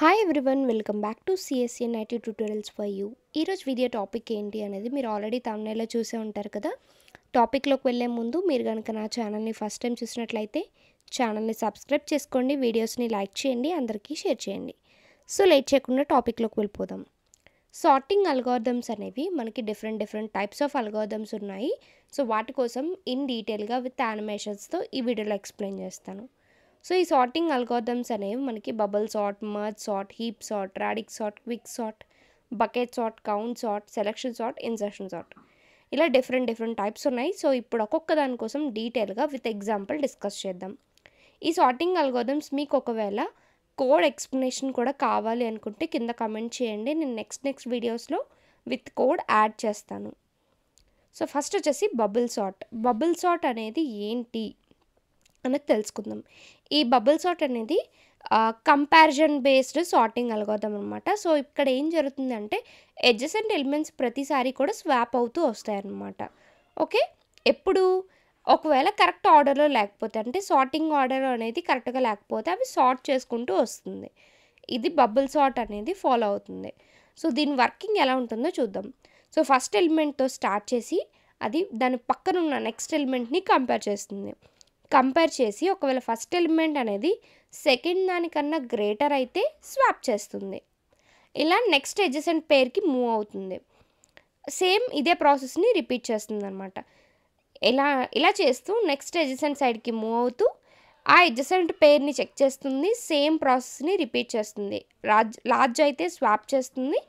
Hi everyone, welcome back to CSN IT tutorials for you. ఈరోజు video topic ఏంటి అనేది మీరు ఆల్రెడీ తమ్నైల్లో చూసే ఉంటారు కదా. టాపిక్లోకి వెళ్ళే ముందు మీరు కనుక నా ఛానల్ని ఫస్ట్ టైం చూసినట్లయితే ఛానల్ని సబ్స్క్రైబ్ చేసుకోండి, వీడియోస్ని లైక్ చేయండి, అందరికీ షేర్ చేయండి. సో లేట్ చేయకుండా టాపిక్లోకి వెళ్ళిపోదాం. సార్టింగ్ అల్గోరిథమ్స్ అనేవి మనకి డిఫరెంట్ టైప్స్ ఆఫ్ అల్గోరిథమ్స్ ఉన్నాయి. సో వాటి కోసం ఇన్ డీటెయిల్గా విత్ యానిమేషన్స్తో ఈ వీడియోలో ఎక్స్ప్లెయిన్ చేస్తాను. సో ఈ సార్టింగ్ అల్గోరిథమ్స్ అనేవి మనకి bubble sort, merge sort, heap sort, రాడిక్ sort, quick sort, bucket sort, count sort, selection sort, insertion sort, ఇలా డిఫరెంట్ టైప్స్ ఉన్నాయి. సో ఇప్పుడు ఒక్కొక్క దానికోసం డీటెయిల్గా విత్ ఎగ్జాంపుల్ డిస్కస్ చేద్దాం. ఈ సార్టింగ్ అల్గోరిథమ్స్ మీకు ఒకవేళ కోడ్ ఎక్స్ప్లెనేషన్ కూడా కావాలి అనుకుంటే కింద కమెంట్ చేయండి, నేను నెక్స్ట్ వీడియోస్లో విత్ కోడ్ యాడ్ చేస్తాను. సో ఫస్ట్ వచ్చేసి బబుల్ సార్ట్. బబుల్ సార్ట్ అనేది ఏంటి అనేది తెలుసుకుందాం. ఈ బబుల్ సార్ట్ అనేది కంపారిజన్ బేస్డ్ సార్టింగ్ అల్గోరిథం అనమాట. సో ఇక్కడ ఏం జరుగుతుందంటే అడ్జసెంట్ ఎలిమెంట్స్ ప్రతిసారి కూడా స్వాప్ అవుతూ వస్తాయన్నమాట. ఓకే, ఎప్పుడు ఒకవేళ కరెక్ట్ ఆర్డర్లో లేకపోతే, అంటే సార్టింగ్ ఆర్డర్ అనేది కరెక్ట్గా లేకపోతే అవి సార్ట్ చేసుకుంటూ వస్తుంది. ఇది బబుల్ సార్ట్ అనేది ఫాలో అవుతుంది. సో దీని వర్కింగ్ ఎలా ఉంటుందో చూద్దాం. సో ఫస్ట్ ఎలిమెంట్తో స్టార్ట్ చేసి అది దాని పక్కన ఉన్న నెక్స్ట్ ఎలిమెంట్ని కంపేర్ చేస్తుంది. కంపేర్ చేసి ఒకవేళ ఫస్ట్ ఎలిమెంట్ అనేది సెకండ్ దానికన్నా గ్రేటర్ అయితే స్వాప్ చేస్తుంది. ఇలా నెక్స్ట్ అడ్జసెంట్ పేర్కి మూవ్ అవుతుంది. సేమ్ ఇదే ప్రాసెస్ని రిపీట్ చేస్తుంది అనమాట. ఇలా చేస్తూ నెక్స్ట్ అడ్జసెంట్ సైడ్కి మూవ్ అవుతూ ఆ అడ్జసెంట్ పేర్ని చెక్ చేస్తుంది. సేమ్ ప్రాసెస్ని రిపీట్ చేస్తుంది. లార్జ్ అయితే స్వాప్ చేస్తుంది,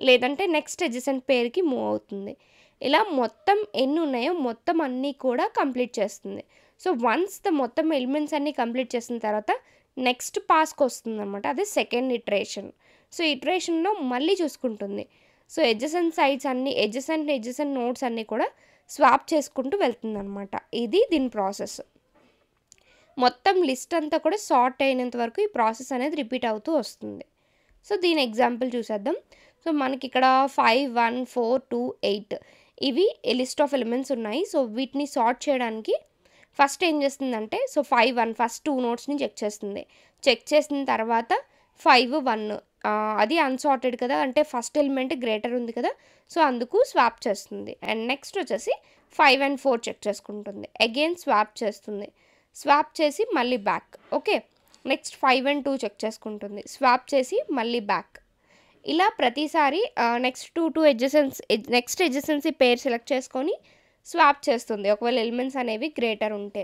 లేదంటే నెక్స్ట్ అడ్జసెంట్ పేర్కి మూవ్ అవుతుంది. ఇలా మొత్తం ఎన్ని ఉన్నాయో మొత్తం అన్నీ కూడా కంప్లీట్ చేస్తుంది. సో వన్స్ మొత్తం ఎలిమెంట్స్ అన్నీ కంప్లీట్ చేసిన తర్వాత నెక్స్ట్ పాస్కి వస్తుంది అనమాట. అదే సెకండ్ ఇటరేషన్. సో ఇటరేషన్లో మళ్ళీ చూసుకుంటుంది. సో అడ్జసెంట్ సైడ్స్ అన్నీ అడ్జసెంట్ నోడ్స్ అన్నీ కూడా స్వాప్ చేసుకుంటూ వెళ్తుంది అనమాట. ఇది దీని ప్రాసెస్. మొత్తం లిస్ట్ అంతా కూడా సార్ట్ అయినంత వరకు ఈ ప్రాసెస్ అనేది రిపీట్ అవుతూ వస్తుంది. సో దీని ఎగ్జాంపుల్ చూసేద్దాం. సో మనకి ఇక్కడ 5, 1, 4, 2, 8 ఇవి లిస్ట్ ఆఫ్ ఎలిమెంట్స్ ఉన్నాయి. సో వీటిని సార్ట్ చేయడానికి ఫస్ట్ ఏం చేస్తుందంటే, సో 5, 1 ఫస్ట్ 2 నోట్స్ని చెక్ చేస్తుంది. చెక్ చేసిన తర్వాత 5, 1 అది అన్సార్టెడ్ కదా, అంటే ఫస్ట్ ఎలిమెంట్ గ్రేటర్ ఉంది కదా, సో అందుకు స్వాప్ చేస్తుంది. అండ్ నెక్స్ట్ వచ్చేసి 5 and 4 చెక్ చేసుకుంటుంది. అగైన్ స్వాప్ చేస్తుంది. స్వాప్ చేసి మళ్ళీ back. Okay, next 5 and 2 check చేసుకుంటుంది. స్వాప్ చేసి మళ్ళీ బ్యాక్. ఇలా ప్రతిసారి next next adjacency pair select చేసుకొని స్వాప్ చేస్తుంది ఒకవేళ ఎలిమెంట్స్ అనేవి గ్రేటర్ ఉంటే.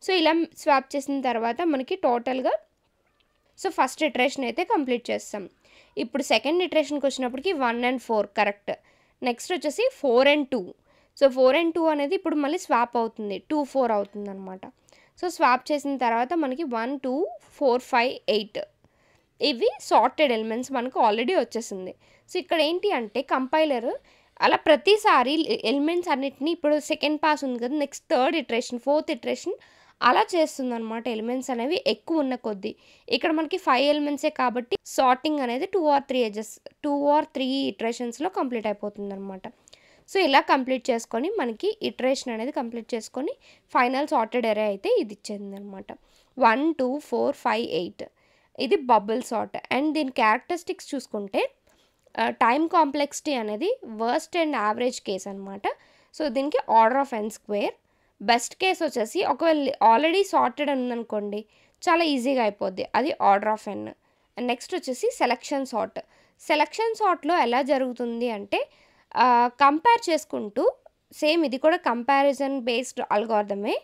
సో ఇలా స్వాప్ చేసిన తర్వాత మనకి టోటల్గా సో ఫస్ట్ ఇటరేషన్ అయితే కంప్లీట్ చేస్తాం. ఇప్పుడు సెకండ్ ఇటరేషన్కి వచ్చినప్పటికి 1 and 4 కరెక్ట్. నెక్స్ట్ వచ్చేసి 4 and 2. సో 4 and 2 అనేది ఇప్పుడు మళ్ళీ స్వాప్ అవుతుంది, 2, 4 అవుతుంది అనమాట. సో స్వాప్ చేసిన తర్వాత మనకి 1, 2, 4, 5, 8 ఇవి సార్టెడ్ ఎలిమెంట్స్ మనకు ఆల్రెడీ వచ్చేసింది. సో ఇక్కడ ఏంటి అంటే కంపైలర్ అలా ప్రతిసారి ఎలిమెంట్స్ అన్నిటిని, ఇప్పుడు సెకండ్ పాస్ ఉంది కదా, next third iteration, fourth iteration అలా చేస్తుంది అనమాట. ఎలిమెంట్స్ అనేవి ఎక్కువ ఉన్న కొద్దీ ఇక్కడ మనకి 5 ఎలిమెంట్సే కాబట్టి సార్టింగ్ అనేది 2 or 3 ఇటరేషన్స్లో కంప్లీట్ అయిపోతుంది అనమాట. సో ఇలా కంప్లీట్ చేసుకొని మనకి ఇటరేషన్ అనేది కంప్లీట్ చేసుకొని ఫైనల్ సార్టెడ్ అరే అయితే ఇది ఇచ్చింది అనమాట. 1, 2, 4, 5, 8 ఇది బబుల్ సార్ట్. అండ్ దీని క్యారెక్టరిస్టిక్స్ చూసుకుంటే టైమ్ కాంప్లెక్సిటీ అనేది వర్స్ట్ అండ్ యావరేజ్ కేస్ అనమాట. సో దీనికి order of n square. Best case వచ్చేసి ఒకవేళ ఆల్రెడీ సార్టెడ్ ఉందనుకోండి చాలా ఈజీగా అయిపోద్ది, అది order of n. And next వచ్చేసి సెలక్షన్ సార్ట్. సెలక్షన్ సార్ట్లో ఎలా జరుగుతుంది అంటే కంపేర్ చేసుకుంటూ, సేమ్ ఇది కూడా కంపారిజన్ బేస్డ్ అల్గోరిథమే,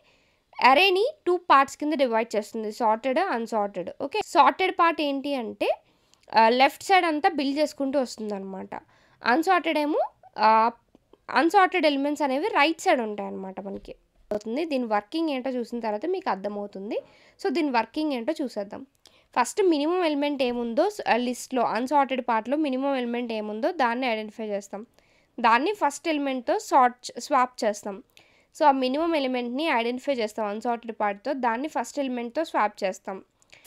అరేని 2 పార్ట్స్ కింద డివైడ్ చేస్తుంది, sorted, unsorted. Okay, sorted part ఏంటి అంటే లెఫ్ట్ సైడ్ అంతా బిల్డ్ చేసుకుంటూ వస్తుంది అనమాట. అన్సార్టెడ్ ఏమో అన్సార్టెడ్ ఎలిమెంట్స్ అనేవి రైట్ సైడ్ ఉంటాయి అనమాట మనకి అవుతుంది. దీని వర్కింగ్ ఏంటో చూసిన తర్వాత మీకు అర్థమవుతుంది. సో దీని వర్కింగ్ ఏంటో చూసేద్దాం. ఫస్ట్ మినిమం ఎలిమెంట్ ఏముందో లిస్ట్లో, అన్సార్టెడ్ పార్ట్లో మినిమం ఎలిమెంట్ ఏముందో దాన్ని ఐడెంటిఫై చేస్తాం. దాన్ని ఫస్ట్ ఎలిమెంట్తో స్వాప్ చేస్తాం. సో ఆ మినిమం ఎలిమెంట్ని ఐడెంటిఫై చేస్తాం అన్సార్టెడ్ పార్ట్తో, దాన్ని ఫస్ట్ ఎలిమెంట్తో స్వాప్ చేస్తాం.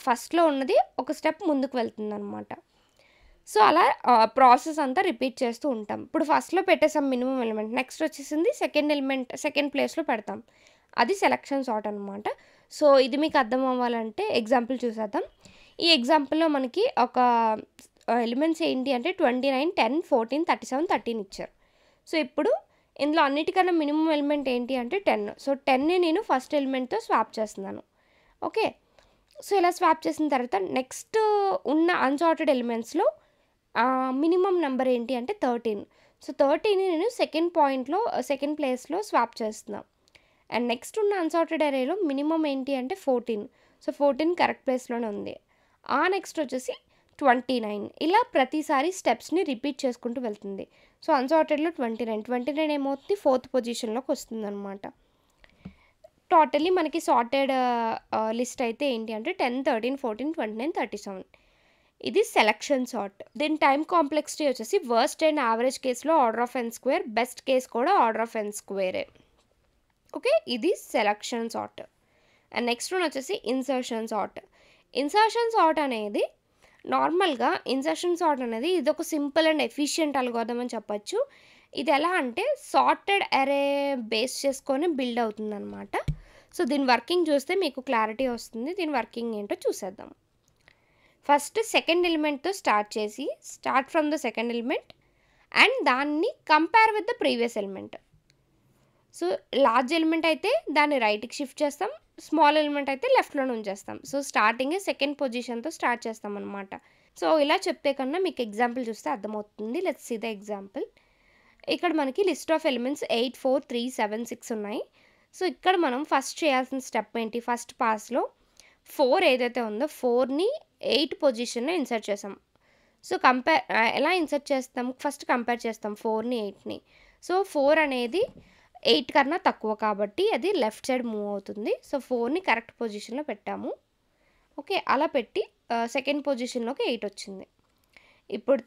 ఫస్ట్లో ఉన్నది ఒక స్టెప్ ముందుకు వెళ్తుంది అనమాట. సో అలా ప్రాసెస్ అంతా రిపీట్ చేస్తూ ఉంటాం. ఇప్పుడు ఫస్ట్లో పెట్టేసాం మినిమం ఎలిమెంట్, నెక్స్ట్ వచ్చేసింది సెకండ్ ఎలిమెంట్ సెకండ్ ప్లేస్లో పెడతాం, అది సెలక్షన్ సార్ట్ అనమాట. సో ఇది మీకు అర్థం అవ్వాలంటే ఎగ్జాంపుల్ చూసేద్దాం. ఈ ఎగ్జాంపుల్‌లో మనకి ఒక ఎలిమెంట్స్ ఏంటి అంటే 29, 10, 14, 37, 13 ఇచ్చారు. సో, ఇప్పుడు ఇందులో అన్నిటికన్నా మినిమమ్ ఎలిమెంట్ ఏంటి అంటే 10. సో, 10ని నేను ఫస్ట్ ఎలిమెంట్‌తో స్వాప్ చేస్తున్నాను. ఓకే. సో, ఇలా స్వాప్ చేసిన తర్వాత నెక్స్ట్ ఉన్న అన్సార్టెడ్ ఎలిమెంట్స్‌లో మినిమమ్ నంబర్ ఏంటి అంటే 13. సో, 13ని నేను సెకండ్ ప్లేస్‌లో స్వాప్ చేస్తున్నా. అండ్ నెక్స్ట్ ఉన్న అన్సార్టెడ్ అరేలో మినిమమ్ ఏంటి అంటే 14. సో, 14 కరెక్ట్ ప్లేస్‌లోనే ఉంది. నెక్స్ట్ వచ్చేసి 29. ఇలా ప్రతిసారి స్టెప్స్‌ని రిపీట్ చేసుకుంటూ వెళ్తుంది. సో, అన్సార్టెడ్‌లో 29 ఏమవుతుంది? 4th పొజిషన్‌లోకి వస్తుందనమాట. టోటల్లీ మనకి సార్టెడ్ లిస్ట్ అయితే ఏంటి అంటే 10, 13, 14, 29, 37. ఇది సెలక్షన్ సార్ట్. దీని టైమ్ కాంప్లెక్సిటీ వచ్చేసి వర్స్ట్ అండ్ యావరేజ్ కేస్‌లో order of n square, best case కూడా ఆర్డర్ ఆఫ్ n స్క్వేరే. ఓకే. ఇది selection sort. And next one వచ్చేసి ఇన్సర్షన్ సార్ట్. ఇన్సర్షన్ సార్ట్ అనేది నార్మల్‌గా ఇదొక సింపుల్ అండ్ ఎఫిషియంట్ అల్గోరిథం అని చెప్పొచ్చు. ఇది ఎలా అంటే సార్టెడ్ అరే బేస్ చేసుకొని బిల్డ్ అవుతుందనమాట. సో, దీని వర్కింగ్ చూస్తే మీకు క్లారిటీ వస్తుంది. దీని వర్కింగ్ ఏంటో చూసేద్దాం. ఫస్ట్ సెకండ్ ఎలిమెంట్‌తో start from the second element and దాన్ని compare with the previous element. So, large element అయితే దాన్ని రైట్‌కి షిఫ్ట్ చేస్తాం. స్మాల్ ఎలిమెంట్ అయితే లెఫ్ట్‌లోనే ఉంచేస్తాం. సో, స్టార్టింగే సెకండ్ పొజిషన్‌తో స్టార్ట్ చేస్తామన్నమాట. సో, ఇలా చెప్తే కన్నా మీకు ఎగ్జాంపుల్ చూస్తే అర్థమవుతుంది. Let's see the example. ఇక్కడ మనకి లిస్ట్ ఆఫ్ ఎలిమెంట్స్ 8, 4, 3, 7, 6 ఉన్నాయి. సో, ఇక్కడ మనం ఫస్ట్ చేయాల్సిన స్టెప్ ఏంటి? ఫస్ట్ పాస్‌లో 4 ఏదైతే ఉందో 4ని 8 పొజిషన్‌లో ఇన్సర్ట్ చేసాం. సో, ఎలా ఇన్సర్ట్ చేస్తాం? ఫస్ట్ కంపేర్ చేస్తాం 4ని, 8ని. సో, 4 అనేది 8 కన్నా తక్కువ కాబట్టి అది లెఫ్ట్ సైడ్ మూవ్ అవుతుంది. సో, 4ని కరెక్ట్ పొజిషన్‌లో పెట్టాము. ఓకే. అలా పెట్టి సెకండ్ పొజిషన్‌లోకి 8 వచ్చింది. ఇప్పుడు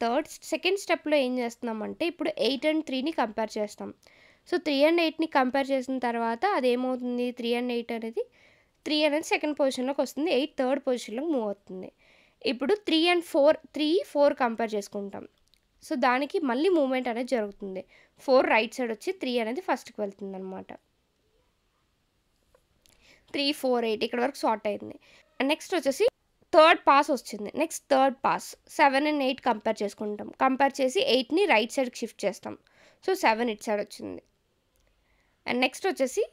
సెకండ్ స్టెప్‌లో ఏం చేస్తున్నామంటే ఇప్పుడు 8 అండ్ 3ని కంపేర్ చేస్తాం. సో, 3 అండ్ 8ని కంపేర్ చేసిన తర్వాత అదేమవుతుంది? 3 అండ్ 8 అనేది 3 అనేది సెకండ్ పొజిషన్‌లోకి వస్తుంది. 8 థర్డ్ పొజిషన్‌లోకి మూవ్ అవుతుంది. ఇప్పుడు 3 అండ్ 4 కంపేర్ చేసుకుంటాం. సో, దానికి మళ్ళీ మూవ్‌మెంట్ అనేది జరుగుతుంది. 4 రైట్ సైడ్ వచ్చి 3 అనేది ఫస్ట్‌కి వెళ్తుందనమాట. 3, 4, 8 ఇక్కడ వరకు సార్ట్ అయింది. నెక్స్ట్ వచ్చేసి థర్డ్ పాస్ వచ్చింది. Next third pass 7 and 8 compare చేసుకుంటాం. కంపేర్ చేసి 8ని రైట్ సైడ్‌కి షిఫ్ట్ చేస్తాం. సో, 7 ఇటు సైడ్ వచ్చింది. అండ్ నెక్స్ట్ వచ్చేసి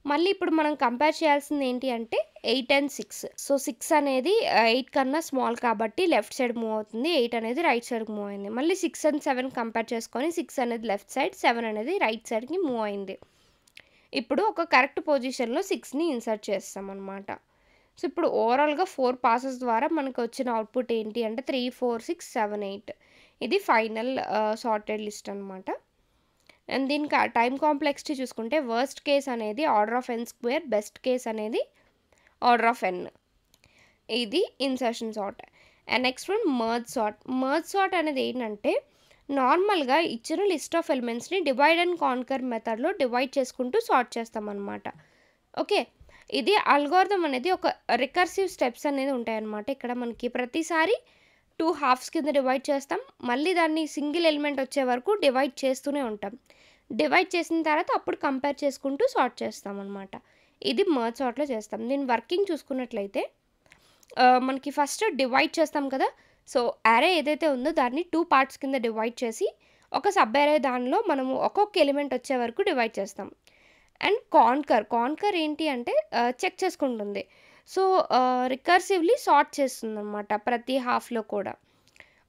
మళ్ళీ ఇప్పుడు మనం కంపేర్ చేయాల్సింది ఏంటి అంటే 8 అండ్ 6. సో, 6 అనేది 8 కన్నా స్మాల్ కాబట్టి లెఫ్ట్ సైడ్ మూవ్ అవుతుంది. 8 అనేది రైట్ సైడ్‌కి మూవ్ అయింది. మళ్ళీ 6 అండ్ 7 కంపేర్ చేసుకొని 6 అనేది లెఫ్ట్ సైడ్, 7 అనేది రైట్ సైడ్‌కి మూవ్ అయింది. ఇప్పుడు ఒక కరెక్ట్ పొజిషన్‌లో 6ని ఇన్సర్ట్ చేస్తామన్నమాట. సో, ఇప్పుడు ఓవరాల్‌గా 4 పాసెస్ ద్వారా మనకు వచ్చిన అవుట్‌పుట్ ఏంటి అంటే 3, 4, 6, 7, 8. ఇది ఫైనల్ సార్టెడ్ లిస్ట్ అనమాట. అండ్ దీనికి టైమ్ కాంప్లెక్సిటీ చూసుకుంటే వర్స్ట్ కేస్ అనేది order of n square, best case అనేది ఆర్డర్ ఆఫ్ n. ఇది insertion sort. And next one merge sort. Merge sort అనేది ఏంటంటే నార్మల్‌గా ఇచ్చిన లిస్ట్ ఆఫ్ ఎలిమెంట్స్‌ని డివైడ్ అండ్ కాన్కర్ మెథడ్‌లో డివైడ్ చేసుకుంటూ సార్ట్ చేస్తామన్నమాట. ఓకే. ఇది అల్గోరిథం అనేది ఒక రికర్సివ్ స్టెప్స్ అనేది ఉంటాయన్నమాట. ఇక్కడ మనకి ప్రతిసారి 2 హాఫ్స్ కింద డివైడ్ చేస్తాం. మళ్ళీ దాన్ని సింగిల్ ఎలిమెంట్ వచ్చే వరకు డివైడ్ చేస్తూనే ఉంటాం. డివైడ్ చేసిన తర్వాత అప్పుడు కంపేర్ చేసుకుంటూ సార్ట్ చేస్తామన్నమాట. ఇది మర్జ్ సార్ట్‌లో చేస్తాం. దీని వర్కింగ్ చూసుకున్నట్లయితే మనకి ఫస్ట్ డివైడ్ చేస్తాం కదా! సో, అరే ఏదైతే ఉందో దాన్ని 2 పార్ట్స్ కింద డివైడ్ చేసి ఒక సబ్ అరే దానిలో మనము ఒక్కొక్క ఎలిమెంట్ వచ్చే వరకు డివైడ్ చేస్తాం. అండ్ కాన్కర్ ఏంటి అంటే చెక్ చేసుకుంటుంది. సో, రికర్సివ్‌లీ సార్ట్ చేస్తుందనమాట ప్రతి హాఫ్‌లో కూడా.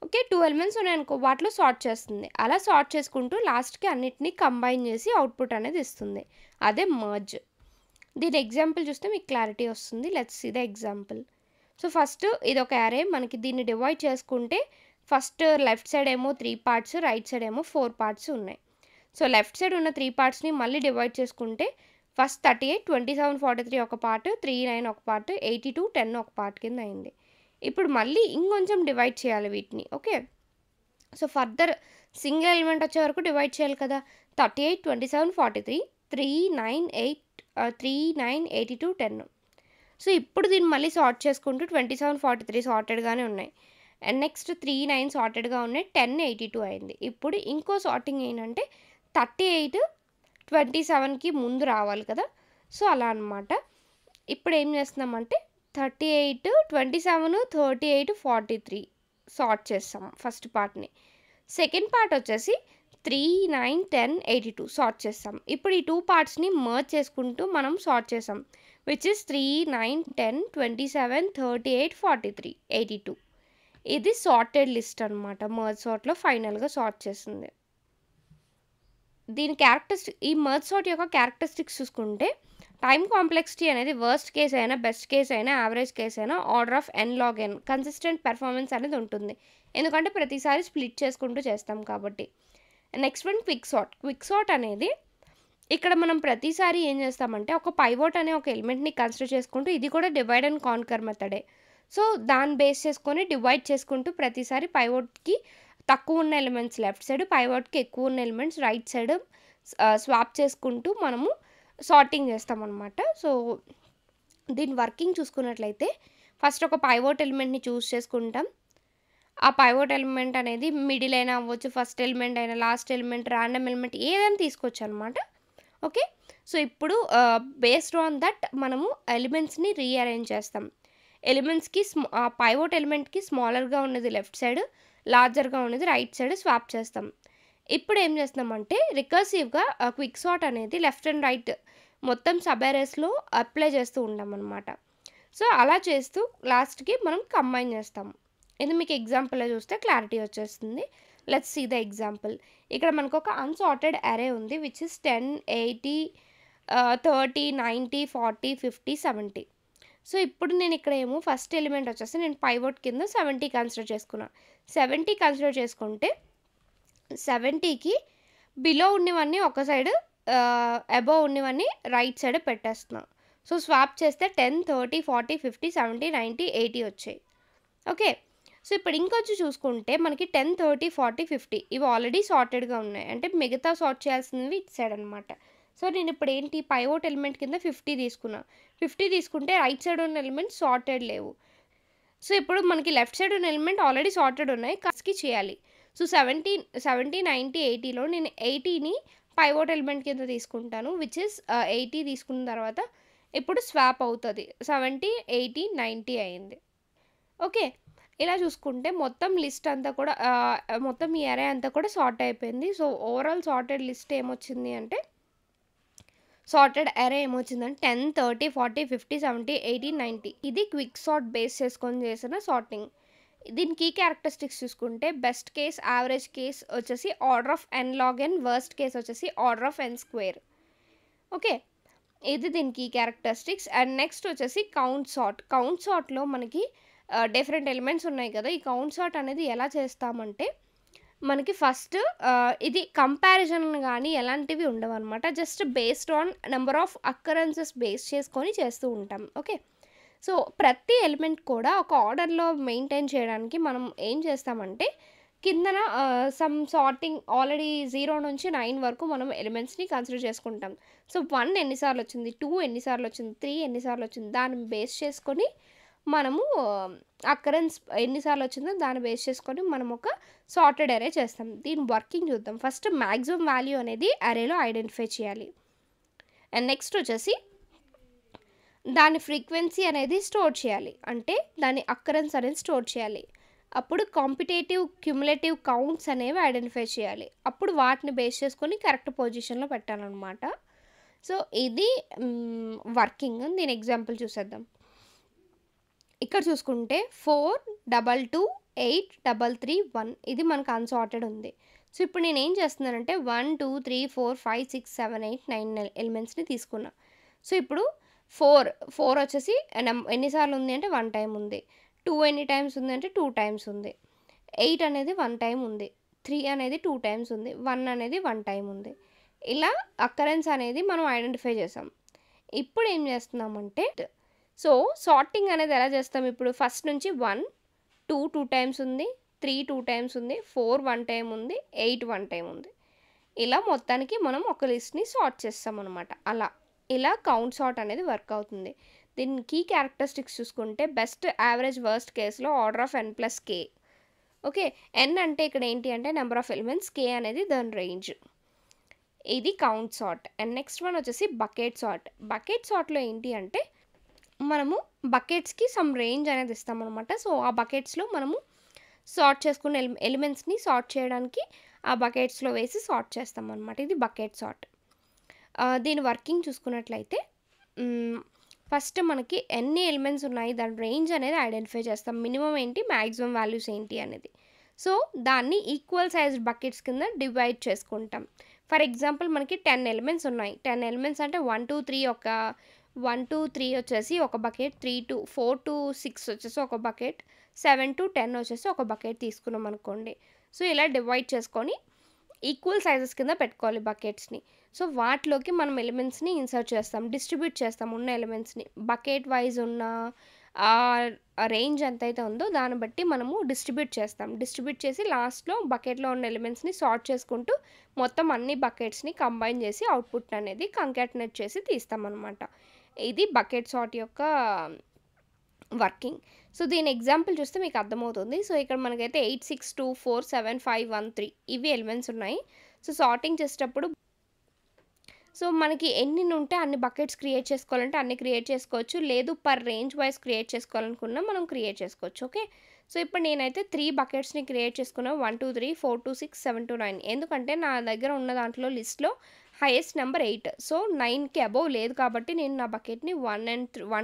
ఓకే. 2 ఎలిమెంట్స్ ఉన్నాయనుకో వాటిలో సార్ట్ చేస్తుంది. అలా సార్ట్ చేసుకుంటూ లాస్ట్‌కి అన్నిటిని కంబైన్ చేసి అవుట్‌పుట్ అనేది ఇస్తుంది. అదే మర్జ్. దీని ఎగ్జాంపుల్ చూస్తే మీకు క్లారిటీ వస్తుంది. Let's see the example. So, first ఇదొక అరే మనకి దీన్ని డివైడ్ చేసుకుంటే ఫస్ట్ లెఫ్ట్ సైడ్ ఏమో 3 పార్ట్స్, రైట్ సైడ్ ఏమో 4 పార్ట్స్ ఉన్నాయి. సో, లెఫ్ట్ సైడ్ ఉన్న 3 పార్ట్స్‌ని మళ్ళీ డివైడ్ చేసుకుంటే ఫస్ట్ 38, 27, 43 ఒక పార్ట్, 3, 9 ఒక పార్ట్, 82, 10 ఒక పార్ట్ కింద అయింది. ఇప్పుడు మళ్ళీ ఇంకొంచెం డివైడ్ చేయాలి వీటిని. Okay. So, further single element వచ్చే వరకు డివైడ్ చేయాలి కదా! 38, 27, 43, 3, 9, 82, 10. సో, ఇప్పుడు దీన్ని మళ్ళీ సార్ట్ చేసుకుంటూ 27, 43 సార్టెడ్‌గానే ఉన్నాయి. అండ్ నెక్స్ట్ 3, 9 సార్టెడ్‌గా ఉన్నాయి. 10, 82 అయింది. ఇప్పుడు ఇంకో సార్టింగ్ ఏంటంటే 38, 27కి ముందు రావాలి కదా! సో, అలా అనమాట. ఇప్పుడు ఏం చేస్తున్నామంటే 38, 27, 38, 43 సార్ట్ చేస్తాం ఫస్ట్ పార్ట్‌ని. సెకండ్ పార్ట్ వచ్చేసి 3, 9, 10, 82 సార్ట్ చేస్తాం. ఇప్పుడు ఈ 2 పార్ట్స్‌ని మెర్జ్ చేసుకుంటూ మనం సార్ట్ చేసాం. Which is 3, 9, 10, 27, 38, 43, 82. ఇది సార్టెడ్ లిస్ట్ అనమాట. మెర్జ్ సార్ట్‌లో ఫైనల్‌గా సార్ట్ చేసింది. దీని ఈ మెర్జ్ సార్ట్ యొక్క క్యారెక్టరిస్టిక్స్ చూసుకుంటే టైమ్ కాంప్లెక్సిటీ అనేది వర్స్ట్ కేస్ అయినా, బెస్ట్ కేస్ అయినా, యావరేజ్ కేస్ అయినా order of n log n consistent performance అనేది ఉంటుంది. ఎందుకంటే ప్రతిసారి స్ప్లిట్ చేసుకుంటూ చేస్తాం కాబట్టి. Next one quick sort. Quick sort అనేది ఇక్కడ మనం ప్రతిసారి ఏం చేస్తామంటే ఒక పైవోట్ అనే ఒక ఎలిమెంట్‌ని కన్సిడర్ చేసుకుంటూ ఇది కూడా డివైడ్ అండ్ కాన్కర్ మెథడే. సో, దాన్ని బేస్ చేసుకొని డివైడ్ చేసుకుంటూ ప్రతిసారి పైవోట్‌కి తక్కువ ఉన్న ఎలిమెంట్స్ లెఫ్ట్ సైడ్, పైవోట్‌కి ఎక్కువ ఉన్న ఎలిమెంట్స్ రైట్ సైడ్ స్వాప్ చేసుకుంటూ మనము సార్టింగ్ చేస్తామన్నమాట. సో, దీని వర్కింగ్ చూసుకున్నట్లయితే ఫస్ట్ ఒక పైవోట్ ఎలిమెంట్‌ని చూస్ చేసుకుంటాం. ఆ పైవోట్ ఎలిమెంట్ అనేది మిడిల్ అయినా అవ్వచ్చు, ఫస్ట్ ఎలిమెంట్ అయినా, లాస్ట్ ఎలిమెంట్, రాండమ్ ఎలిమెంట్ ఏదైనా తీసుకోవచ్చనమాట. ఓకే. సో, ఇప్పుడు బేస్డ్ ఆన్ దట్ మనము ఎలిమెంట్స్‌ని రీఅరేంజ్ చేస్తాం. ఎలిమెంట్స్‌కి ఆ పైవోట్ ఎలిమెంట్‌కి స్మాలర్‌గా ఉన్నది లెఫ్ట్ సైడ్, లార్జర్‌గా ఉన్నది రైట్ సైడ్ స్వాప్ చేస్తాం. ఇప్పుడు ఏం చేస్తున్నామంటే రికర్సివ్‌గా క్విక్ సార్ట్ అనేది లెఫ్ట్ అండ్ రైట్ మొత్తం సబ్ అరేస్‌లో అప్లై చేస్తూ ఉంటామన్నమాట. సో, అలా చేస్తూ లాస్ట్‌కి మనం కంబైన్ చేస్తాం. ఇది మీకు ఎగ్జాంపుల్‌లో చూస్తే క్లారిటీ వచ్చేస్తుంది. Let's see the example. ఇక్కడ మనకు ఒక అన్సార్టెడ్ అరే ఉంది విచ్ ఇస్ 10, 80, 30, 90, 40, 50, 70. సో, ఇప్పుడు నేను ఇక్కడ ఏమో ఫస్ట్ ఎలిమెంట్ వచ్చేసి నేను పైవోట్ కింద 70 కన్సిడర్ చేసుకున్నా. 70 కన్సిడర్ చేసుకుంటే 70కి బిలో ఉన్నవన్నీ ఒక సైడ్, అబోవ్ ఉన్నవన్నీ రైట్ సైడ్ పెట్టేస్తున్నా. సో, స్వాప్ చేస్తే 10, 30, 40, 50, 70, 90, 80 వచ్చాయి. ఓకే. సో, ఇప్పుడు ఇంకొంచెం చూసుకుంటే మనకి 10, 30, 40, 50 ఇవి ఆల్రెడీ సార్టెడ్‌గా ఉన్నాయి. అంటే మిగతా సార్ట్ చేయాల్సినవి ఇటు సైడ్ అనమాట. సో, నేను ఇప్పుడు ఏంటి పైవోట్ ఎలిమెంట్ కింద 50 తీసుకున్నా. 50 తీసుకుంటే రైట్ సైడ్ ఉన్న ఎలిమెంట్స్ సార్టెడ్ లేవు. సో, ఇప్పుడు మనకి లెఫ్ట్ సైడ్ ఉన్న ఎలిమెంట్ ఆల్రెడీ సార్టెడ్ ఉన్నాయి. కస్కి చేయాలి. సో, 70, 90, 80లో నేను 80ని పైవోట్ ఎలిమెంట్ కింద తీసుకుంటాను. విచ్ ఇస్ 80 తీసుకున్న తర్వాత ఇప్పుడు స్వాప్ అవుతది. 70, 80, 90 అయింది. ఓకే. ఇలా చూసుకుంటే మొత్తం లిస్ట్ అంతా కూడా మొత్తం ఈ అరే అంతా కూడా సార్ట్ అయిపోయింది. సో, ఓవరాల్ సార్టెడ్ లిస్ట్ ఏమొచ్చింది అంటే సార్టెడ్ అరే ఏమొచ్చిందంటే 10, 30, 40, 50, 70, 80, 90 ఇది క్విక్ సార్ట్ బేస్ చేసుకొని చేసిన సార్టింగ్. దీని కీ క్యారెక్టరిస్టిక్స్ చూసుకుంటే బెస్ట్ కేస్, యావరేజ్ కేస్ వచ్చేసి order of n log n, worst case వచ్చేసి order of n square. Okay. ఇది దీని కీ క్యారెక్టరిస్టిక్స్. అండ్ నెక్స్ట్ వచ్చేసి కౌంట్ సార్ట్. కౌంట్ సార్ట్‌లో మనకి డిఫరెంట్ ఎలిమెంట్స్ ఉన్నాయి కదా! ఈ కౌంట్ సార్ట్ అనేది ఎలా చేస్తామంటే మనకి ఫస్ట్ ఇది కంపారిజన్ గానీ ఎలాంటివి ఉండవనమాట. Just based on number of occurrences base చేసుకొని చేస్తూ ఉంటాం. ఓకే. సో, ప్రతి ఎలిమెంట్ కూడా ఒక ఆర్డర్‌లో మెయింటైన్ చేయడానికి మనం ఏం చేస్తామంటే కిందన సమ్ సార్టింగ్ ఆల్రెడీ 0 నుంచి 9 వరకు మనం ఎలిమెంట్స్‌ని కన్సిడర్ చేసుకుంటాం. సో, 1 ఎన్నిసార్లు వచ్చింది, 2 ఎన్నిసార్లు వచ్చింది, 3 ఎన్నిసార్లు వచ్చింది దాన్ని బేస్ చేసుకొని మనము అక్కరెన్స్ ఎన్నిసార్లు వచ్చిందో దాన్ని బేస్ చేసుకొని మనం ఒక సార్టెడ్ అరే చేస్తాం. దీని వర్కింగ్ చూద్దాం. ఫస్ట్ మాక్సిమం వాల్యూ అనేది అరేలో ఐడెంటిఫై చేయాలి. అండ్ నెక్స్ట్ వచ్చేసి దాని ఫ్రీక్వెన్సీ అనేది స్టోర్ చేయాలి. అంటే దాని అక్కరెన్స్ అనేది స్టోర్ చేయాలి. అప్పుడు కాంపిటేటివ్, క్యుములేటివ్ కౌంట్స్ అనేవి ఐడెంటిఫై చేయాలి. అప్పుడు వాటిని బేస్ చేసుకొని కరెక్ట్ పొజిషన్‌లో పెట్టాలనమాట. సో, ఇది వర్కింగ్. దీని ఎగ్జాంపుల్ చూసేద్దాం. ఇక్కడ చూసుకుంటే 4, 22, 8, 33, 1 ఇది మనకు అన్సార్టెడ్ ఉంది. సో, ఇప్పుడు నేనేం చేస్తున్నానంటే 1, 2, 3, 4, 5, 6, 7, 8, 9 ఎలిమెంట్స్‌ని తీసుకున్నా. సో, ఇప్పుడు 4 వచ్చేసి ఎన్నిసార్లు ఉంది అంటే 1 టైమ్ ఉంది. 2 ఎన్ని టైమ్స్ ఉంది అంటే 2 టైమ్స్ ఉంది. 8 అనేది 1 టైమ్ ఉంది. 3 అనేది 2 టైమ్స్ ఉంది. 1 అనేది 1 టైమ్ ఉంది. ఇలా అక్కరెన్స్ అనేది మనం ఐడెంటిఫై చేసాం. ఇప్పుడు ఏం చేస్తున్నామంటే సో, సార్టింగ్ అనేది ఎలా చేస్తాం ఇప్పుడు ఫస్ట్ నుంచి 1, 2 టైమ్స్ ఉంది. 3 2 టైమ్స్ ఉంది. 4 1 టైమ్ ఉంది. 8 1 టైమ్ ఉంది. ఇలా మొత్తానికి మనం ఒక లిస్ట్‌ని సార్ట్ చేస్తామనమాట. ఇలా కౌంట్ సార్ట్ అనేది వర్క్ అవుతుంది. దీని కీ క్యారెక్టరిస్టిక్స్ చూసుకుంటే బెస్ట్, యావరేజ్, వర్స్ట్ కేస్‌లో order of n plus k. Okay. n అంటే ఇక్కడ ఏంటి అంటే నెంబర్ ఆఫ్ ఎలిమెంట్స్, k అనేది దాని రేంజ్. ఇది count sort. And next one వచ్చేసి బకెట్ సార్ట్. బకెట్ సార్ట్‌లో ఏంటి అంటే మనము బకెట్స్‌కి సమ్ రేంజ్ అనేది ఇస్తామనమాట. సో, ఆ బకెట్స్‌లో మనము సార్ట్ చేసుకున్న ఎలిమెంట్స్‌ని సార్ట్ చేయడానికి ఆ బకెట్స్‌లో వేసి సార్ట్ చేస్తామనమాట. ఇది బకెట్ సార్ట్. దీని వర్కింగ్ చూసుకున్నట్లయితే హ్మ్. ఫస్ట్ మనకి ఎన్ని ఎలిమెంట్స్ ఉన్నాయి, దాని రేంజ్ అనేది ఐడెంటిఫై చేస్తాం. మినిమమ్ ఏంటి, మాక్సిమం వాల్యూస్ ఏంటి అనేది. సో, దాన్ని ఈక్వల్ సైజ్డ్ బకెట్స్ కింద డివైడ్ చేసుకుంటాం. ఫర్ ఎగ్జాంపుల్ మనకి 10 ఎలిమెంట్స్ ఉన్నాయి. 10 ఎలిమెంట్స్ అంటే 1, 2, 3 వచ్చేసి ఒక బకెట్, 4-6 వచ్చేసి ఒక బకెట్, 7-10 వచ్చేసి ఒక బకెట్ తీసుకున్నాం అనుకోండి. సో, ఇలా డివైడ్ చేసుకొని ఈక్వల్ సైజెస్ కింద పెట్టుకోవాలి బకెట్స్‌ని. సో, వాటిలోకి మనం ఎలిమెంట్స్‌ని ఇన్సర్ట్ చేస్తాం. డిస్ట్రిబ్యూట్ చేస్తాం ఉన్న ఎలిమెంట్స్‌ని. బకెట్ వైస్ ఉన్న రేంజ్ ఎంతైతే ఉందో దాన్ని బట్టి మనము డిస్ట్రిబ్యూట్ చేస్తాం. డిస్ట్రిబ్యూట్ చేసి లాస్ట్‌లో బకెట్‌లో ఉన్న ఎలిమెంట్స్‌ని సార్ట్ చేసుకుంటూ మొత్తం అన్ని బకెట్స్‌ని కంబైన్ చేసి అవుట్‌పుట్ అనేది కంకాటినేట్ చేసి తీస్తామనమాట. ఇది బకెట్ సార్ట్ యొక్క వర్కింగ్. సో, దీని ఎగ్జాంపుల్ చూస్తే మీకు అర్థమవుతుంది. సో, ఇక్కడ మనకైతే 8, 6, 2, 4, 7, 5, 1, 3 ఇవి ఎలిమెంట్స్ ఉన్నాయి. సో, సార్టింగ్ చేసేటప్పుడు మనకి ఎన్నుంటే అన్ని బకెట్స్ క్రియేట్ చేసుకోవాలంటే అన్ని క్రియేట్ చేసుకోవచ్చు. లేదు పర్ రేంజ్ వైస్ క్రియేట్ చేసుకోవాలనుకున్నా మనం క్రియేట్ చేసుకోవచ్చు. ఓకే. సో, ఇప్పుడు నేనైతే 3 బకెట్స్‌ని క్రియేట్ చేసుకున్నా. 1, 2, 3, 4, 2, 6, 7, 2, 9 ఎందుకంటే నా దగ్గర ఉన్న దాంట్లో లిస్ట్‌లో హైయెస్ట్ నెంబర్ 8. సో, 9కి అబోవ్ లేదు కాబట్టి నేను నా బకెట్‌ని 1,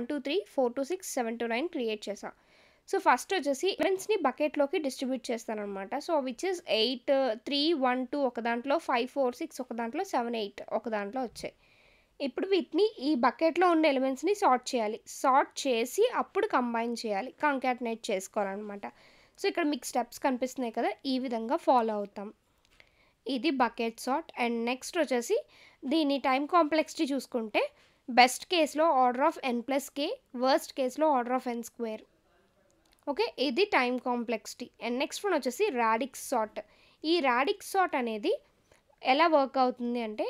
2, 3, 4, 2, 6, 7, 2, 9 క్రియేట్ చేశా. సో, ఫస్ట్ వచ్చేసి ఎలిమెంట్స్‌ని బకెట్‌లోకి డిస్ట్రిబ్యూట్ చేస్తాననమాట. సో, విచ్ ఈస్ 8, 3, 1, 2 ఒక దాంట్లో, 5, 4, 6 ఒక దాంట్లో, 7, 8 ఒక దాంట్లో వచ్చాయి. ఇప్పుడు వీటిని ఈ బకెట్‌లో ఉన్న ఎలిమెంట్స్‌ని సార్ట్ చేయాలి. సార్ట్ చేసి అప్పుడు కంబైన్ చేయాలి. కాంకాటినేట్ చేసుకోవాలనమాట. సో, ఇక్కడ మీకు స్టెప్స్ కనిపిస్తున్నాయి కదా! ఈ విధంగా ఫాలో అవుతాం. ఇది బకెట్ సార్ట్. అండ్ నెక్స్ట్ వచ్చేసి దీని టైమ్ కాంప్లెక్సిటీ చూసుకుంటే బెస్ట్ కేస్‌లో ఆర్డర్ ఆఫ్ n+k, వర్స్ట్ కేస్‌లో ఆర్డర్ ఆఫ్ n². ఓకే. ఇది time complexity. And next one వచ్చేసి రాడిక్స్ సార్ట్. ఈ రాడిక్స్ సార్ట్ అనేది ఎలా వర్క్ అవుతుంది అంటే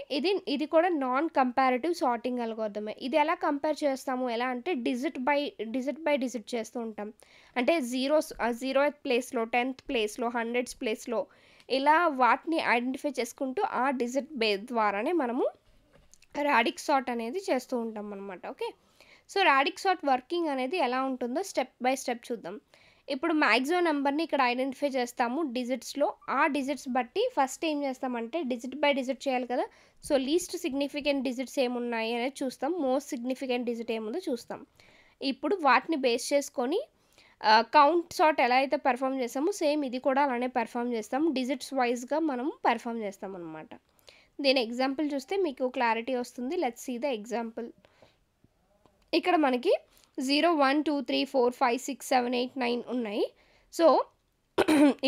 ఇది కూడా నాన్ కంపారిటివ్ సార్టింగ్ అల్గోరిథమే. ఇది ఎలా కంపేర్ చేస్తాము, ఎలా అంటే డిజిట్ బై డిజిట్ చేస్తూ ఉంటాం. అంటే 0th ప్లేస్‌లో, 10th ప్లేస్‌లో, 100th ప్లేస్‌లో ఇలా వాటిని ఐడెంటిఫై చేసుకుంటూ ఆ డిజిట్ ద్వారానే మనము రాడిక్స్ సార్ట్ అనేది చేస్తూ ఉంటాం అనమాట. Okay. So, radix sort working అనేది ఎలా ఉంటుందో స్టెప్ బై స్టెప్ చూద్దాం. ఇప్పుడు మాక్సిమం నెంబర్‌ని ఇక్కడ ఐడెంటిఫై చేస్తాము డిజిట్స్‌లో. ఆ డిజిట్స్ బట్టి ఫస్ట్ ఏం చేస్తామంటే డిజిట్ బై డిజిట్ చేయాలి కదా! సో, లీస్ట్ సిగ్నిఫికెంట్ డిజిట్స్ ఏమున్నాయి అనేది చూస్తాం. మోస్ట్ సిగ్నిఫికెంట్ డిజిట్ ఏముందో చూస్తాం. ఇప్పుడు వాటిని బేస్ చేసుకొని కౌంట్ సార్ట్ ఎలా అయితే పెర్ఫార్మ్ చేసామో సేమ్ ఇది కూడా అలానే పెర్ఫార్మ్ చేస్తాం. డిజిట్స్ వైస్‌గా మనం పెర్ఫార్మ్ చేస్తామనమాట. దీని ఎగ్జాంపుల్ చూస్తే మీకు క్లారిటీ వస్తుంది. Let's see the example. ఇక్కడ మనకి 0, 1, 2, 3, 4, 5, 6, 7, 8, 9 ఉన్నాయి. సో,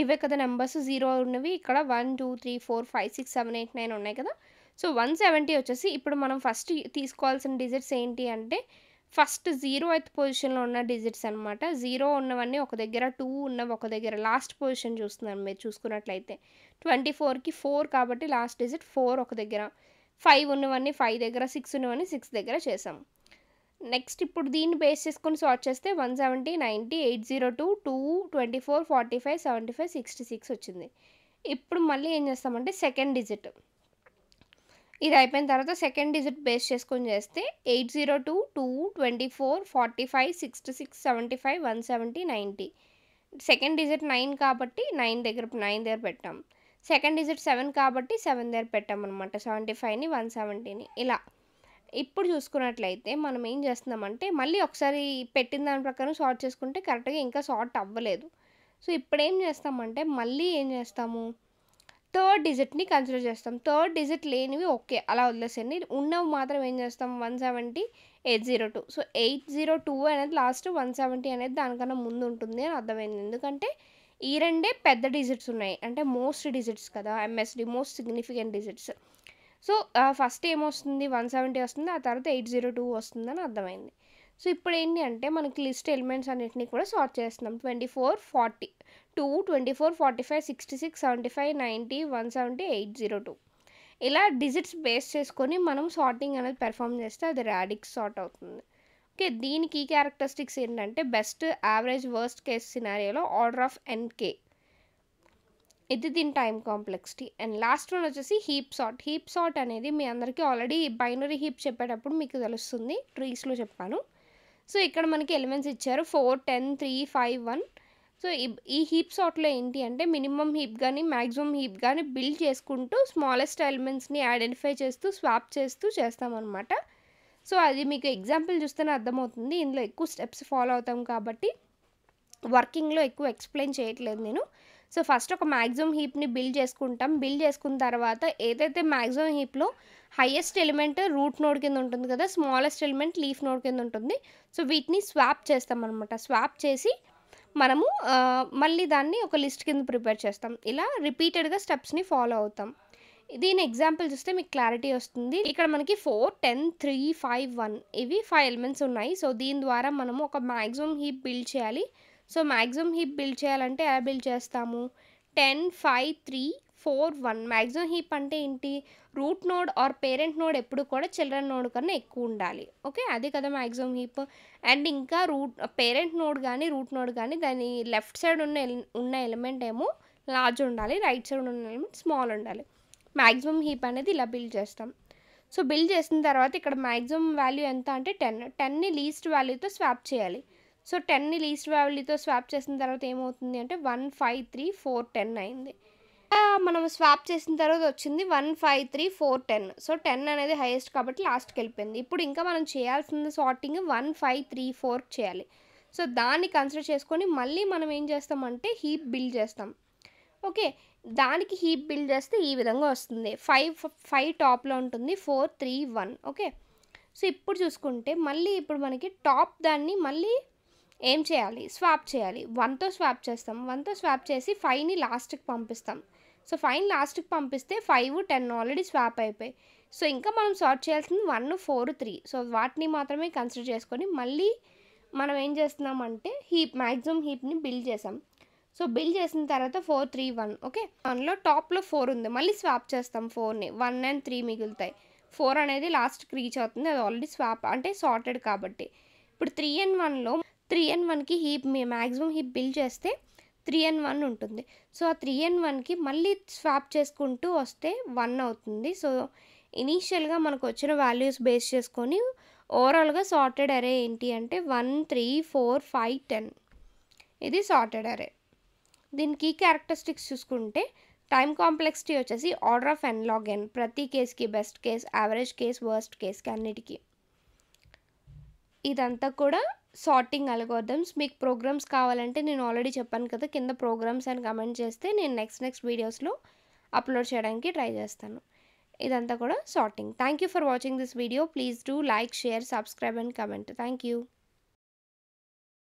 ఇవే కదా నెంబర్స్ 0 ఉన్నవి. ఇక్కడ 1, 2, 3, 4, 5, 6, 7, 8, 9 ఉన్నాయి కదా! సో, 170 వచ్చేసి ఇప్పుడు మనం ఫస్ట్ తీసుకోవాల్సిన డిజిట్స్ ఏంటి అంటే ఫస్ట్ 0th పొజిషన్‌లో ఉన్న డిజిట్స్ అనమాట. 0 ఉన్నవన్నీ ఒక దగ్గర, 2 ఉన్నవి ఒక దగ్గర. లాస్ట్ పొజిషన్ చూస్తున్నాను మీరు చూసుకున్నట్లయితే. 24కి 4 కాబట్టి లాస్ట్ డిజిట్ 4 ఒక దగ్గర. 5 ఉన్నవన్నీ 5 దగ్గర, 6 ఉన్నవన్నీ 6 దగ్గర చేసాం. నెక్స్ట్ ఇప్పుడు దీన్ని బేస్ చేసుకొని సార్ట్ చేస్తే 170, 90, 802, 2, 24, 45, 75, 66 వచ్చింది. ఇప్పుడు మళ్ళీ ఏం చేస్తామంటే సెకండ్ డిజిట్. ఇది అయిపోయిన తర్వాత సెకండ్ డిజిట్ బేస్ చేసుకొని చేస్తే 802, 2, 24, 45, 66, 75, 170, 90. సెకండ్ డిజిట్ 9 కాబట్టి 9 దగ్గర పెట్టాం. సెకండ్ డిజిట్ 7 కాబట్టి 7 దగ్గర పెట్టామనమాట. 75ని, 170ని ఇలా. ఇప్పుడు చూసుకున్నట్లయితే మనం ఏం చేస్తున్నామంటే మళ్ళీ ఒకసారి పెట్టిన దాని ప్రకారం సార్ట్ చేసుకుంటే కరెక్ట్‌గా ఇంకా సార్ట్ అవ్వలేదు. సో, ఇప్పుడేం చేస్తామంటే మళ్ళీ ఏం చేస్తాము, థర్డ్ డిజిట్‌ని కన్సిడర్ చేస్తాం. థర్డ్ డిజిట్ లేనివి ఓకే. అలా వదిలేసేయండి. ఉన్నవి మాత్రం ఏం చేస్తాం 170, 802. సో, 802 అనేది లాస్ట్, 170 అనేది దానికన్నా ముందు ఉంటుంది అని అర్థమైంది. ఎందుకంటే ఈ రెండే పెద్ద డిజిట్స్ ఉన్నాయి. అంటే మోస్ట్ డిజిట్స్ కదా! MSD most significant digits. So, first ఏమొస్తుంది 170 వస్తుంది. ఆ తర్వాత 802 వస్తుందని అర్థమైంది. సో, ఇప్పుడేంటి అంటే మనకి లిస్ట్ ఎలిమెంట్స్ అన్నిటిని కూడా సార్ట్ చేస్తున్నాం. 24, 40, 2, 24, 45, 66, 75, 90, 170, 802 ఇలా డిజిట్స్ బేస్ చేసుకొని మనం సార్టింగ్ అనేది పెర్ఫార్మ్ చేస్తే అది రాడిక్స్ సార్ట్ అవుతుంది. ఓకే. దీని కీ క్యారెక్టరిస్టిక్స్ ఏంటంటే బెస్ట్, యావరేజ్, వర్స్ట్ కేస్ సినారియోలో ఆర్డర్ ఆఫ్ nk. ఇది దీని time complexity. And last one వచ్చేసి హీప్ సార్ట్. హీప్ సార్ట్ అనేది మీ అందరికీ ఆల్రెడీ బైనరీ హీప్ చెప్పేటప్పుడు మీకు తెలుస్తుంది. ట్రీస్‌లో చెప్పాను. సో, ఇక్కడ మనకి ఎలిమెంట్స్ ఇచ్చారు 4, 10, 3, 5, 1. సో, ఈ హీప్ సార్ట్‌లో ఏంటి అంటే మినిమమ్ హీప్ గాని, మాక్సిమం హీప్ గాని బిల్డ్ చేసుకుంటూ స్మాలెస్ట్ ఎలిమెంట్స్‌ని ఐడెంటిఫై చేస్తూ, స్వాప్ చేస్తూ చేస్తామనమాట. సో, అది మీకు ఎగ్జాంపుల్ చూస్తేనే అర్థమవుతుంది. ఇందులో ఎక్కువ స్టెప్స్ ఫాలో అవుతాం కాబట్టి వర్కింగ్‌లో ఎక్కువ ఎక్స్‌ప్లెయిన్ చేయట్లేదు నేను. సో, ఫస్ట్ ఒక మాక్సిమం హీప్‌ని బిల్డ్ చేసుకుంటాం. బిల్డ్ చేసుకున్న తర్వాత ఏదైతే మాక్సిమం హీప్‌లో హైయెస్ట్ ఎలిమెంట్ రూట్ నోడ్ కింద ఉంటుంది కదా! స్మాలెస్ట్ ఎలిమెంట్ లీఫ్ నోడ్ కింద ఉంటుంది. సో, వీటిని స్వాప్ చేస్తామనమాట. స్వాప్ చేసి మనము మళ్ళీ దాన్ని ఒక లిస్ట్ కింద ప్రిపేర్ చేస్తాం. ఇలా రిపీటెడ్‌గా స్టెప్స్‌ని ఫాలో అవుతాం. దీని ఎగ్జాంపుల్ చూస్తే మీకు క్లారిటీ వస్తుంది. ఇక్కడ మనకి 4, 10, 3, 5, 1 ఇవి 5 ఎలిమెంట్స్ ఉన్నాయి. సో, దీని ద్వారా మనము ఒక మాక్సిమం హీప్ బిల్డ్ చేయాలి. సో, మాక్సిమం హీప్ బిల్డ్ చేయాలంటే ఎలా బిల్డ్ చేస్తాము? 10, 5, 3, 4, 1 మాక్సిమం హీప్ అంటే ఏంటి? Root node or parent node ఎప్పుడు కూడా చిల్డ్రన్ నోడ్ కన్నా ఎక్కువ ఉండాలి. ఓకే. అదే కదా మాక్సిమం హీప్. అండ్ ఇంకా పేరెంట్ నోడ్ గానీ, రూట్ నోడ్ గానీ దాని లెఫ్ట్ సైడ్ ఉన్న ఎలిమెంట్ ఏమో లార్జ్ ఉండాలి. రైట్ సైడ్ ఉన్న ఎలిమెంట్ స్మాల్ ఉండాలి. మాక్సిమం హీప్ అనేది ఇలా బిల్డ్ చేస్తాం. సో, బిల్డ్ చేసిన తర్వాత ఇక్కడ మాక్సిమం వాల్యూ ఎంత అంటే 10. 10ని లీస్ట్ వాల్యూతో స్వాప్ చేయాలి. సో, 10ని లీస్ట్ వాల్యూతో స్వాప్ చేసిన తర్వాత ఏమవుతుంది అంటే 1, 5, 3, 4, 10 అయింది. మనం స్వాప్ చేసిన తర్వాత వచ్చింది 1, 5, 3, 4, 10. సో, 10 అనేది హైయెస్ట్ కాబట్టి లాస్ట్‌కి వెళ్ళిపోయింది. ఇప్పుడు ఇంకా మనం చేయాల్సిన సార్టింగ్ 1, 5, 3, 4 చేయాలి. సో, దాన్ని కన్సిడర్ చేసుకొని మళ్ళీ మనం ఏం చేస్తామంటే హీప్ బిల్డ్ చేస్తాం. ఓకే. దానికి హీప్ బిల్డ్ చేస్తే ఈ విధంగా వస్తుంది. 5 టాప్‌లో ఉంటుంది. 4, 3, 1 ఓకే. సో, ఇప్పుడు చూసుకుంటే మళ్ళీ ఇప్పుడు మనకి టాప్ దాన్ని మళ్ళీ ఏం చేయాలి? స్వాప్ చేయాలి. 1తో స్వాప్ చేస్తాం. 1తో స్వాప్ చేసి 5ని లాస్ట్‌కి పంపిస్తాం. సో, 5ని లాస్ట్‌కి పంపిస్తే 5, 10 ఆల్రెడీ స్వాప్ అయిపోయాయి. సో, ఇంకా మనం సార్ట్ చేయాల్సింది 1, 4, 3. సో, వాటిని మాత్రమే కన్సిడర్ చేసుకొని మళ్ళీ మనం ఏం చేస్తున్నామంటే మాక్సిమం హీప్‌ని బిల్డ్ చేసాం. సో, బిల్డ్ చేసిన తర్వాత 4, 3, 1 ఓకే. 1లో టాప్‌లో 4 ఉంది. మళ్ళీ స్వాప్ చేస్తాం 4ని. 1 అండ్ 3 మిగులుతాయి. 4 అనేది లాస్ట్‌కి రీచ్ అవుతుంది. అది ఆల్రెడీ స్వాప్ అంటే సార్టెడ్ కాబట్టి. ఇప్పుడు 3 అండ్ 1లో 3 అండ్ 1కి మాక్సిమం హీప్ బిల్డ్ చేస్తే 3 అండ్ 1 ఉంటుంది. సో, ఆ 3 అండ్ 1కి మళ్ళీ స్వాప్ చేసుకుంటూ వస్తే 1 అవుతుంది. సో, ఇనీషియల్‌గా మనకు వచ్చిన వాల్యూస్ బేస్ చేసుకొని ఓవరాల్‌గా సార్టెడ్ అరే ఏంటి అంటే 1, 3, 4, 5, 10 ఇది సార్టెడ్ అరే. దీని కీ క్యారెక్టరిస్టిక్స్ చూసుకుంటే టైమ్ కాంప్లెక్సిటీ వచ్చేసి order of n log n ప్రతి కేస్‌కి best case, average case, worst కేస్‌కి అన్నిటికి. ఇదంతా కూడా సార్టింగ్ అల్గోరిథమ్స్. మీకు ప్రోగ్రామ్స్ కావాలంటే నేను ఆల్రెడీ చెప్పాను కదా! కింద ప్రోగ్రామ్స్ అని కమెంట్ చేస్తే నేను నెక్స్ట్ వీడియోస్‌లో అప్లోడ్ చేయడానికి ట్రై చేస్తాను. ఇదంతా కూడా sorting. Thank you for watching this video. Please do like, share, subscribe and comment. Thank you.